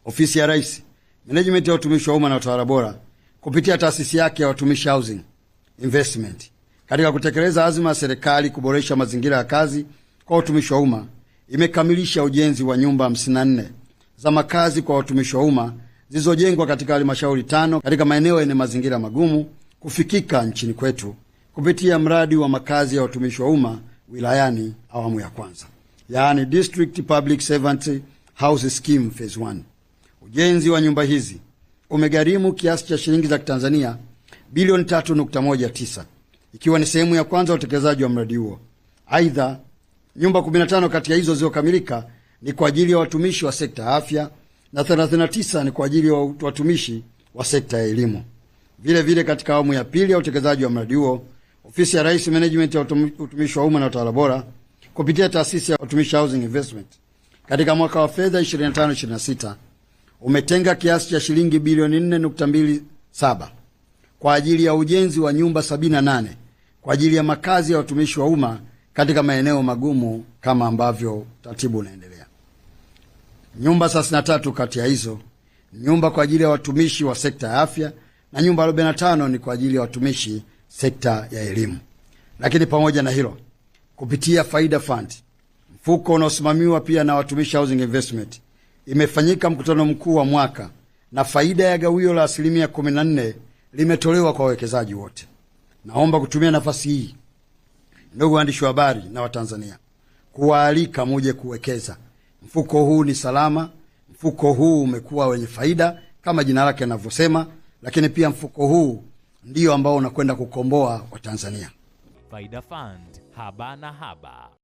Ofisi ya Rais, Management ya Utumishi wa Umma na Utawala Bora kupitia taasisi yake ya Watumishi Housing Investment katika kutekeleza azma ya serikali kuboresha mazingira ya kazi kwa watumishi wa umma imekamilisha ujenzi wa nyumba 54 za makazi kwa watumishi wa umma zilizojengwa katika halmashauri 5 katika maeneo yenye mazingira magumu kufikika nchini kwetu kupitia mradi wa makazi ya watumishi wa umma wilayani awamu ya kwanza, yaani District Public Servant House Scheme Phase 1. Ujenzi wa nyumba hizi umegharimu kiasi cha shilingi za Kitanzania bilioni 3.19 ikiwa ni sehemu ya kwanza ya utekelezaji wa mradi huo. Aidha, nyumba 15 kati ya hizo zilizokamilika ni kwa ajili ya watumishi wa sekta ya afya na 39 ni kwa ajili ya watumishi wa sekta ya elimu. Vile vile katika awamu ya pili ya utekelezaji wa mradi huo, Ofisi ya Rais, Management ya Utumishi wa Umma na Utawala Bora kupitia taasisi ya Watumishi Housing Investment katika mwaka wa fedha 25-26 umetenga kiasi cha shilingi bilioni 4.27 kwa ajili ya ujenzi wa nyumba 78 kwa ajili ya makazi ya watumishi wa umma katika maeneo magumu kama ambavyo taratibu unaendelea. Nyumba 33 kati ya hizo nyumba kwa ajili ya watumishi wa sekta ya afya na nyumba 45 ni kwa ajili ya watumishi sekta ya elimu. Lakini pamoja na hilo, kupitia Faida Fund, mfuko unaosimamiwa pia na Watumishi Housing Investment, imefanyika mkutano mkuu wa mwaka na faida ya gawio la 14% limetolewa kwa wawekezaji wote. Naomba kutumia nafasi hii, ndugu waandishi wa habari na Watanzania, kuwaalika muje kuwekeza. Mfuko huu ni salama, mfuko huu umekuwa wenye faida kama jina lake linavyosema, lakini pia mfuko huu ndio ambao unakwenda kukomboa Watanzania. Faida Fund, haba na haba.